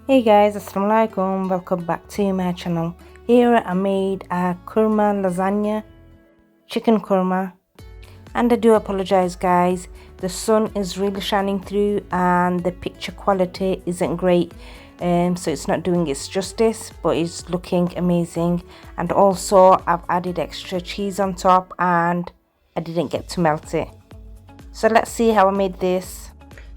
Hey guys, assalamu alaikum, welcome back to my channel. Here I made a korma lasagna, chicken korma, and I do apologize guys, the sun is really shining through and the picture quality isn't great, so it's not doing its justice, but it's looking amazing. And also I've added extra cheese on top and I didn't get to melt it. So let's see how I made this.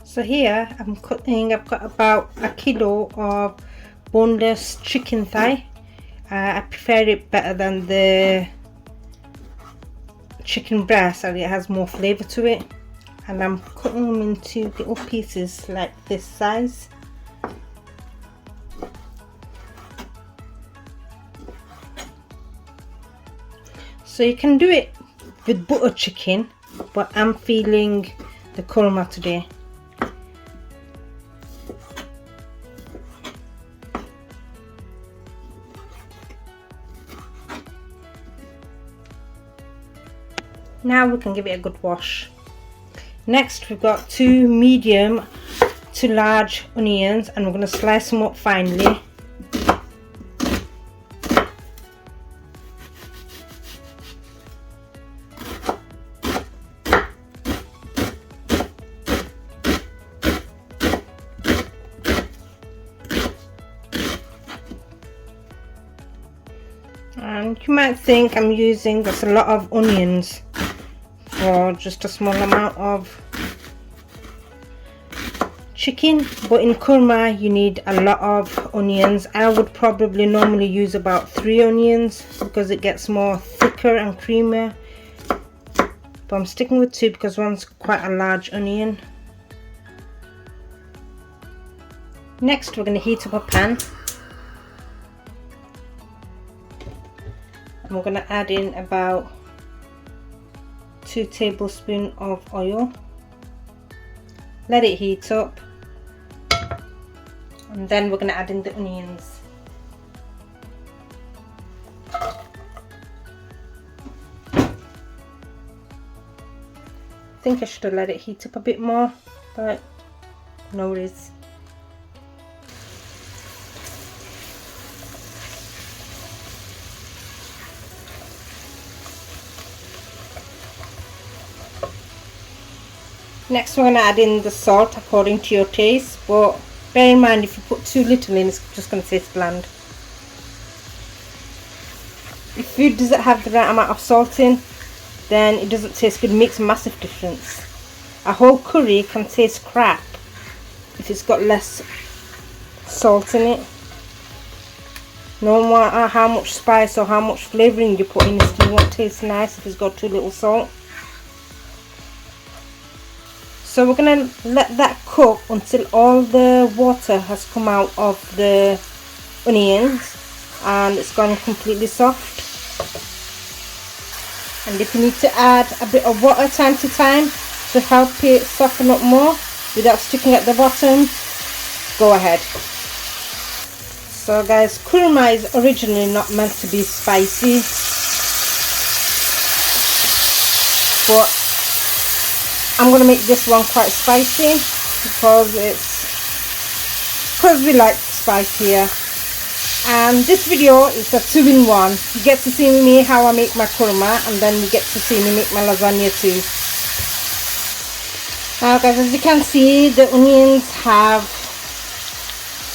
So here I've got about a kilo of boneless chicken thigh. I prefer it better than the chicken breast, and it has more flavour to it. And I'm cutting them into little pieces like this size. So you can do it with butter chicken, but I'm feeling the korma today. Now we can give it a good wash. Next we've got 2 medium to large onions, and we're going to slice them up finely. And you might think I'm using that's a lot of onions for just a small amount of chicken, but in korma you need a lot of onions. I would probably normally use about 3 onions because it gets more thicker and creamier, but I'm sticking with 2 because one's quite a large onion. Next we're going to heat up a pan, and we're going to add in about 2 tablespoons of oil. Let it heat up, and then we're going to add in the onions. I think I should have let it heat up a bit more, but no worries. Next we're going to add in the salt according to your taste, but bear in mind if you put too little in, it's just going to taste bland. If food doesn't have the right amount of salt in, then it doesn't taste good. It makes a massive difference. A whole curry can taste crap if it's got less salt in it. No matter how much spice or how much flavouring you put in, it still won't taste nice if it's got too little salt. So we're going to let that cook until all the water has come out of the onions and it's gone completely soft. And if you need to add a bit of water time to time to help it soften up more without sticking at the bottom, go ahead. So guys, korma is originally not meant to be spicy, but I'm going to make this one quite spicy because we like spice here. And this video is a 2-in-1. You get to see me how I make my korma, and then you get to see me make my lasagna too. Now guys, as you can see, the onions have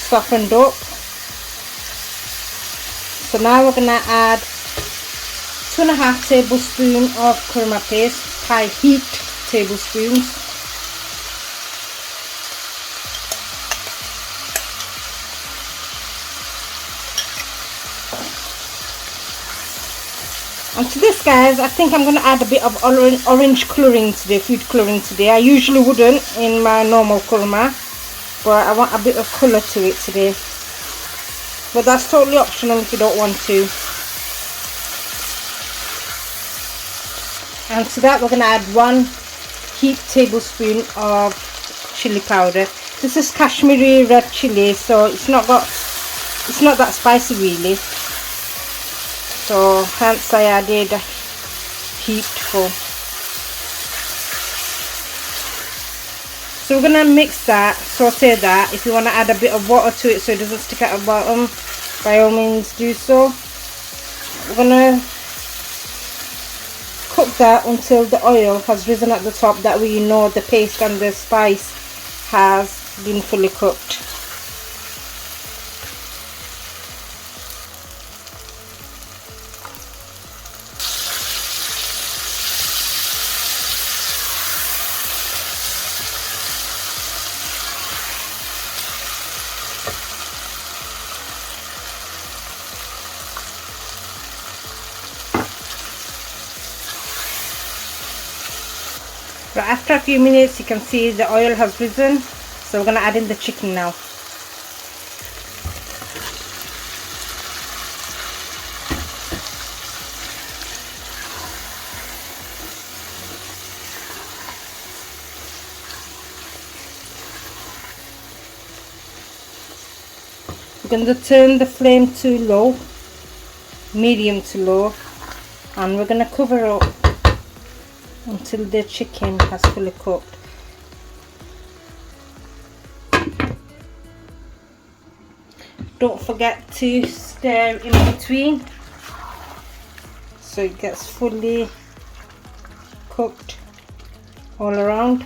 softened up. So now we're going to add 2.5 tablespoons of korma paste, high heat tablespoons. And to this guys, I think I'm going to add a bit of orange colouring today, food colouring today. I usually wouldn't in my normal korma, but I want a bit of colour to it today. But that's totally optional if you don't want to. And to that we're going to add 1 heaped tablespoon of chilli powder. This is Kashmiri red chilli, so it's not that spicy really. So hence I added heaped full. So we're going to mix that, saute that. If you want to add a bit of water to it so it doesn't stick at the bottom, by all means do so. We're going to cook that until the oil has risen at the top. That way you know the paste and the spice has been fully cooked. Right, after a few minutes you can see the oil has risen, so we're going to add in the chicken now. We're going to turn the flame to low, medium to low, and we're going to cover up until the chicken has fully cooked. Don't forget to stir in between so it gets fully cooked all around.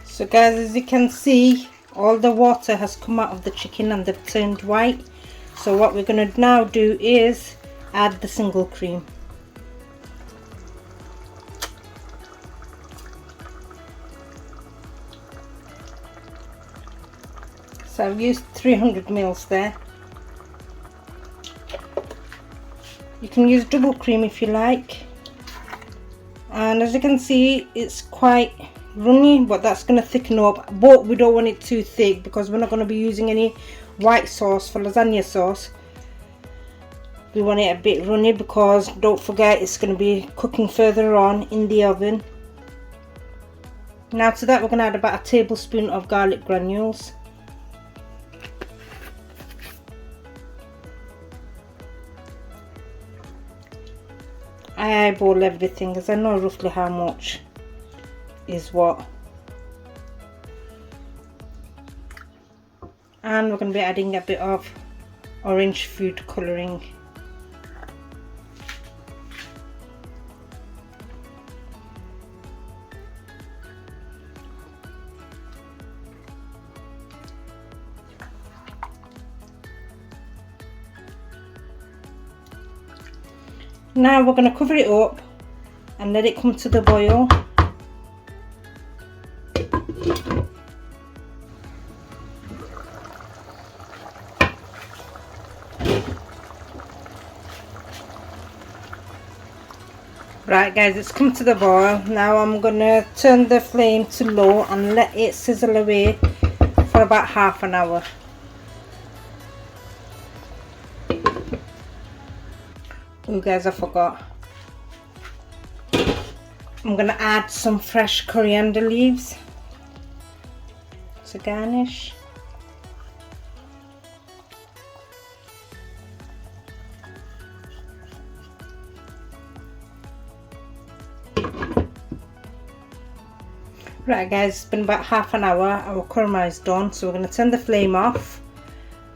So guys, as you can see, all the water has come out of the chicken and they've turned white. So what we're going to now do is add the single cream. So I've used 300 mils there. You can use double cream if you like. And as you can see, it's quite runny, but that's going to thicken up, but we don't want it too thick because we're not going to be using any white sauce for lasagna sauce. We want it a bit runny because don't forget it's going to be cooking further on in the oven. Now to that we're going to add about a tablespoon of garlic granules. I eyeball everything because I know roughly how much is what, and we're going to be adding a bit of orange food colouring. Now we're going to cover it up and let it come to the boil. Right guys, it's come to the boil. Now I'm gonna turn the flame to low and let it sizzle away for about half an hour. Oh guys, I forgot. I'm gonna add some fresh coriander leaves to garnish. Right guys, it's been about half an hour. Our korma is done, so we're going to turn the flame off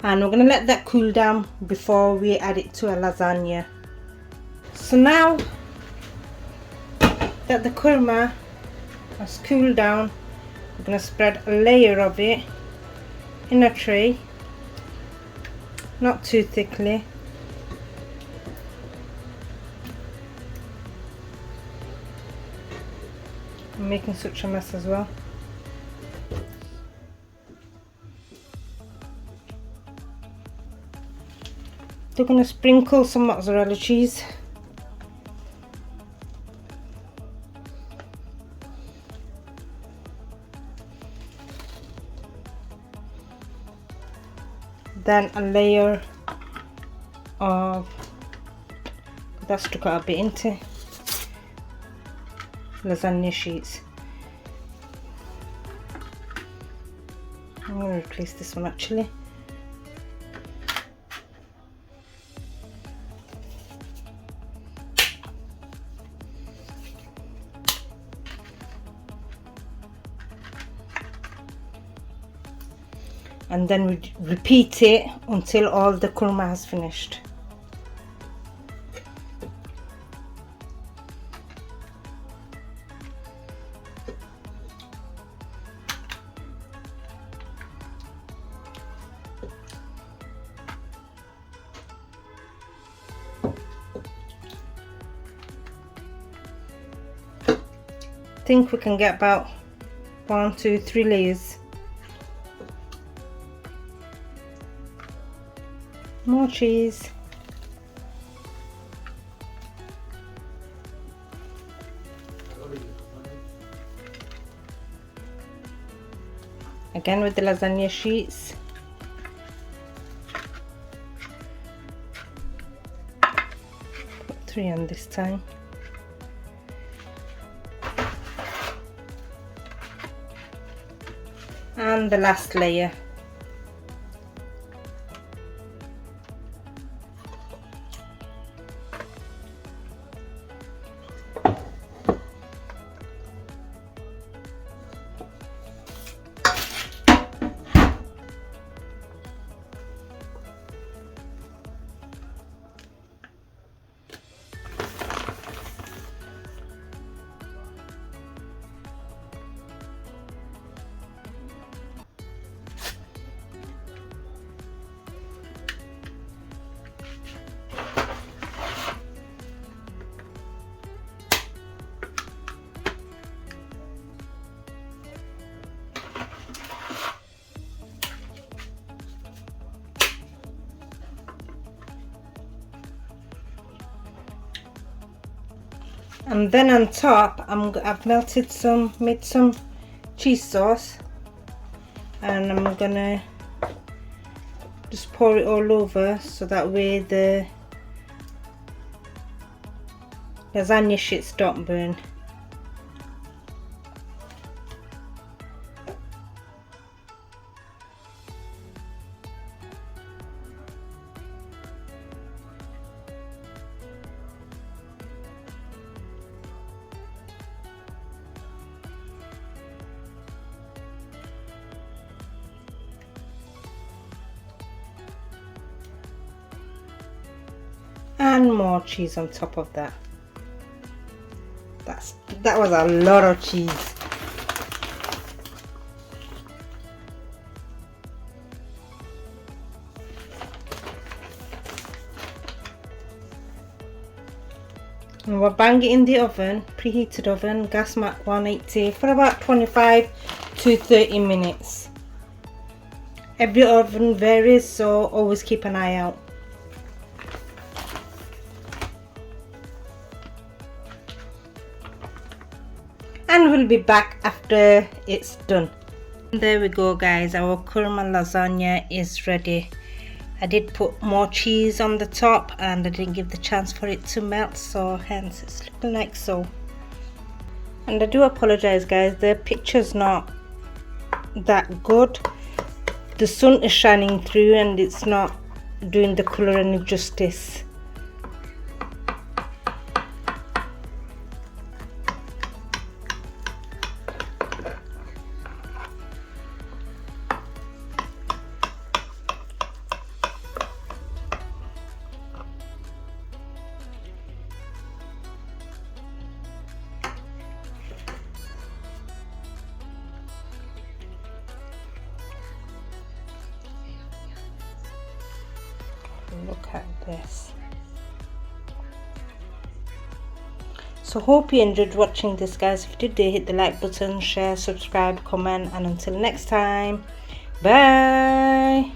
and we're going to let that cool down before we add it to our lasagna. So now that the korma has cooled down, we're going to spread a layer of it in a tray, not too thickly. I'm making such a mess as well. We're going to sprinkle some mozzarella cheese. Then a layer of, that's stuck out a bit into, lasagna sheets. I'm going to replace this one actually. And then we repeat it until all the korma has finished. I think we can get about 1, 2, 3 layers. More cheese. Again with the lasagna sheets. Put 3 on this time. And the last layer. And then on top, I've made some cheese sauce, and I'm gonna just pour it all over so that way the lasagna sheets don't burn. And more cheese on top of that. That was a lot of cheese. And we'll bang it in the oven, preheated oven, gas mat 180, for about 25 to 30 minutes. Every oven varies, so always keep an eye out. And we'll be back after it's done. There we go guys, our korma lasagna is ready. I did put more cheese on the top and I didn't give the chance for it to melt, so hence it's looking like so. And I do apologize guys, the picture's not that good. The sun is shining through and it's not doing the colour any justice. Look at this. So hope you enjoyed watching this guys. If you did, hit the like button, share, subscribe, comment, and until next time, bye.